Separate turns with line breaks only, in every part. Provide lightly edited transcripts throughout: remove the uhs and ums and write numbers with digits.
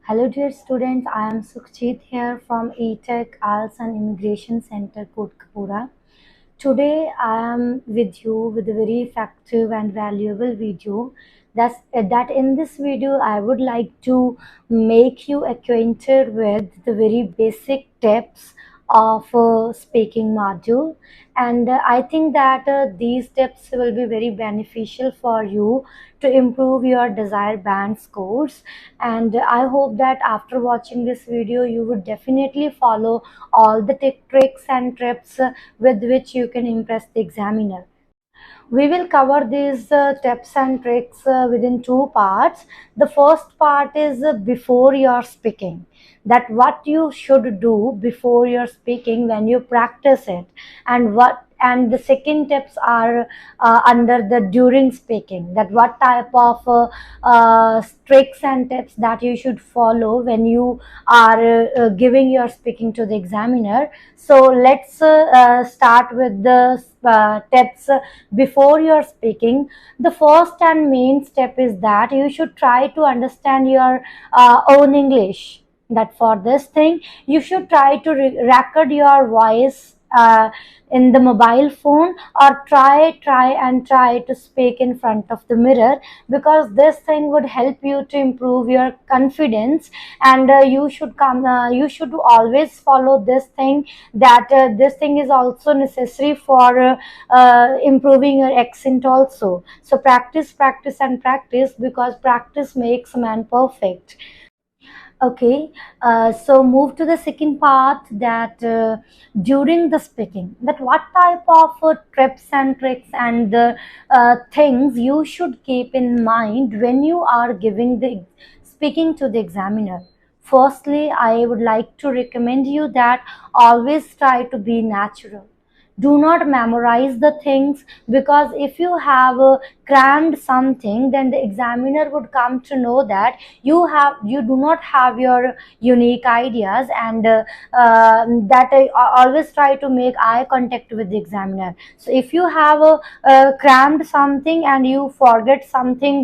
Hello dear students, I am Sukhjit here from Etech, Ielts and Immigration Center, Kotkapura. Today I am with you with a very effective and valuable video. That in this video I would like to make you acquainted with the very basic tips of speaking module, and I think that these tips will be very beneficial for you to improve your desired band scores. And I hope that after watching this video you would definitely follow all the tricks and tips with which you can impress the examiner. We will cover these tips and tricks within two parts. The first part is before you're speaking, that what you should do before you're speaking when you practice it, and the second tips are under the during speaking, that what type of tricks and tips that you should follow when you are giving your speaking to the examiner. So let's start with the tips before you're speaking. The first and main step is that you should try to understand your own English. That for this thing you should try to record your voice in the mobile phone, or try to speak in front of the mirror, because this thing would help you to improve your confidence. And you should always follow this thing, that this thing is also necessary for improving your accent also. So practice and practice, because practice makes a man perfect. Okay, so move to the second part, that during the speaking, that what type of tips and tricks and things you should keep in mind when you are giving the speaking to the examiner. Firstly, I would like to recommend you that always try to be natural. Do not memorize the things, because if you have crammed something, then the examiner would come to know that you do not have your unique ideas. And that I always try to make eye contact with the examiner. So if you have crammed something and you forget something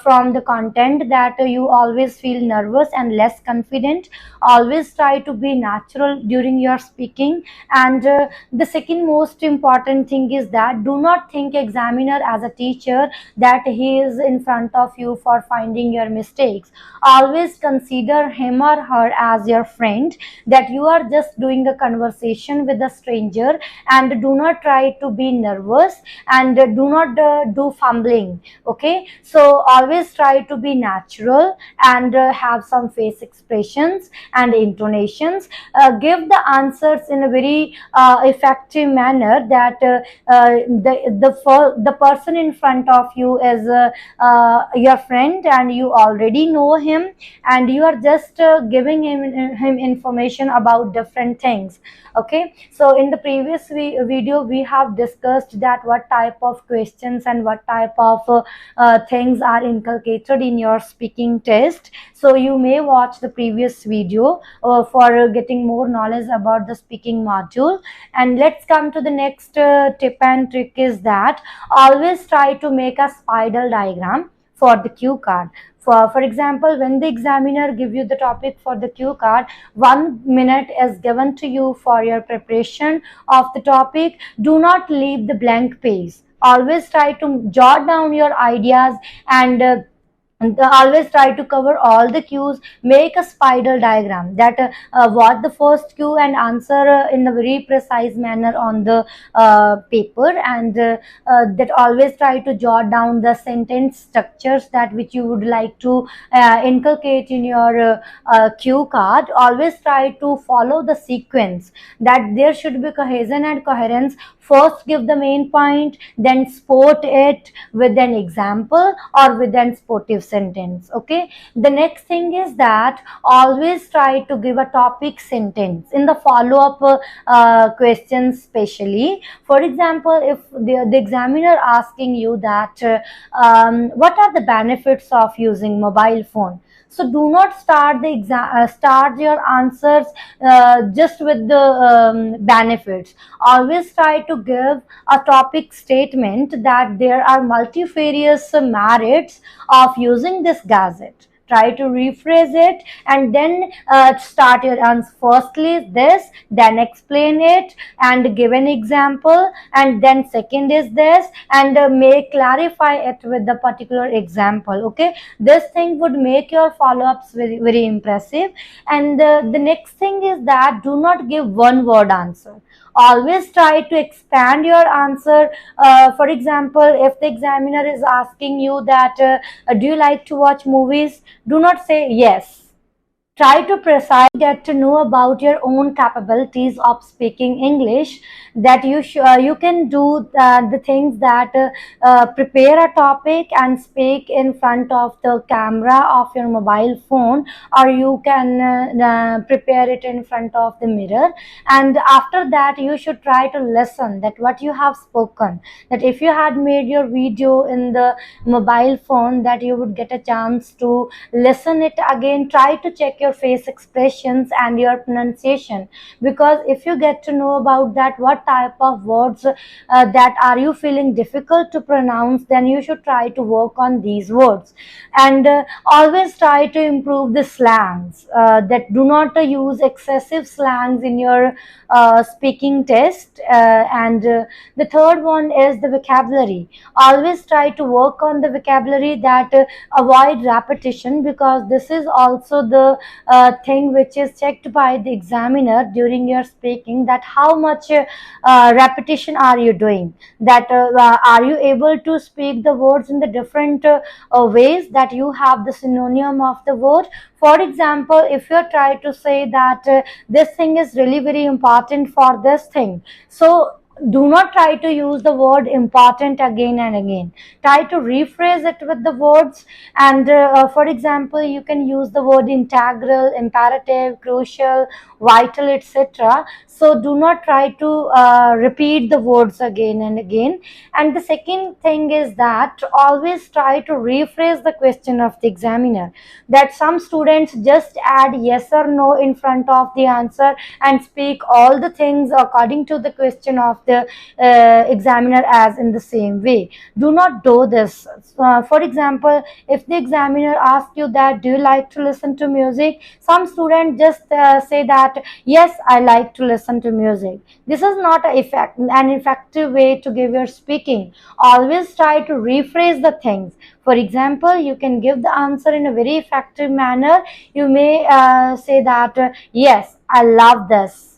from the content, that you always feel nervous and less confident. Always try to be natural during your speaking. And the second most important thing is that do not think examiner as a teacher, that he is in front of you for finding your mistakes. Always consider him or her as your friend, that you are just doing a conversation with a stranger. And do not try to be nervous, and do not do fumbling. Okay, so always try to be natural, and have some face expressions and intonations. Give the answers in a very effective manner, that the person in front of you is your friend, and you already know him, and you are just giving him information about different things. Okay, so in the previous video we have discussed that what type of questions and what type of things are inculcated in your speaking test. So you may watch the previous video for getting more knowledge about the speaking module. And let's come to the next tip and trick, is that always try to make a spiral diagram for the cue card. For example, when the examiner give you the topic for the cue card, 1 minute is given to you for your preparation of the topic. Do not leave the blank page. Always try to jot down your ideas, and always try to cover all the cues. Make a spiral diagram, that what the first cue, and answer in a very precise manner on the paper. And that always try to jot down the sentence structures that which you would like to inculcate in your cue card. Always try to follow the sequence, that there should be cohesion and coherence. First give the main point, then support it with an example or with an sportive sentence. Okay, the next thing is that always try to give a topic sentence in the follow-up questions, especially. For example, if the examiner asking you that what are the benefits of using mobile phone, so do not start the start your answers just with the benefits. Always try to give a topic statement, that there are multifarious merits of using this gadget. try to rephrase it, and then start your answer. Firstly this, then explain it and give an example, and then second is this, and may clarify it with the particular example. Okay, this thing would make your follow-ups very very impressive. And the next thing is that do not give one word answer. Always try to expand your answer. For example, if the examiner is asking you that do you like to watch movies, do not say yes. Try to precise, get to know about your own capabilities of speaking English, that you can do the things that prepare a topic and speak in front of the camera of your mobile phone, or you can prepare it in front of the mirror. And after that you should try to listen that what you have spoken, that if you had made your video in the mobile phone, that you would get a chance to listen it again. Try to check your face expressions and your pronunciation, because if you get to know about that what type of words that are you feeling difficult to pronounce, then you should try to work on these words. And always try to improve the slangs, that do not use excessive slangs in your speaking test. And the third one is the vocabulary. Always try to work on the vocabulary, that avoid repetition, because this is also the thing which is checked by the examiner during your speaking, that how much repetition are you doing, that are you able to speak the words in the different ways, that you have the synonym of the word. For example, if you try to say that this thing is really very important for this thing, so do not try to use the word important again and again. Try to rephrase it with the words. And for example, you can use the word integral, imperative, crucial, vital, etc. So do not try to repeat the words again and again. And the second thing is that always try to rephrase the question of the examiner, that some students just add yes or no in front of the answer and speak all the things according to the question of the examiner as in the same way. Do not do this. For example, if the examiner asks you that do you like to listen to music, some students just say that yes, I like to listen to music. This is not an effective way to give your speaking. Always try to rephrase the things. For example, you can give the answer in a very effective manner. You may say that yes, I love this.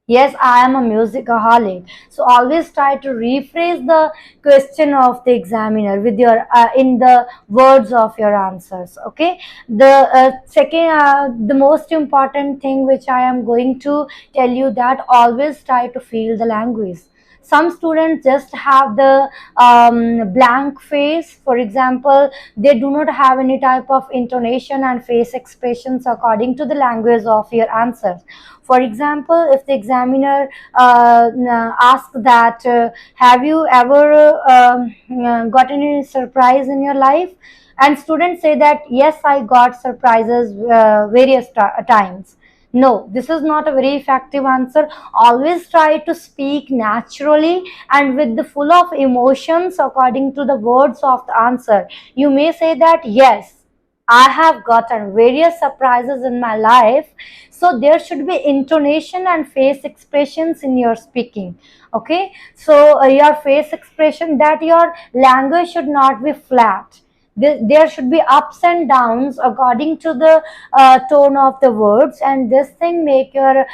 Yes, I am a musicaholic. So always try to rephrase the question of the examiner with your in the words of your answers. Okay. The second, the most important thing which I am going to tell you, that always try to feel the language. Some students just have the blank face. For example, they do not have any type of intonation and face expressions according to the language of your answers. For example, if the examiner asks that have you ever gotten any surprise in your life, and students say that yes, I got surprises various times. No, this is not a very effective answer. Always try to speak naturally and with the full of emotions according to the words of the answer. You may say that yes, I have gotten various surprises in my life. So there should be intonation and face expressions in your speaking. Okay, so your face expression, that your language should not be flat. There should be ups and downs according to the tone of the words, and this thing make your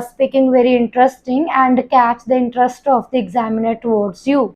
speaking very interesting and catch the interest of the examiner towards you.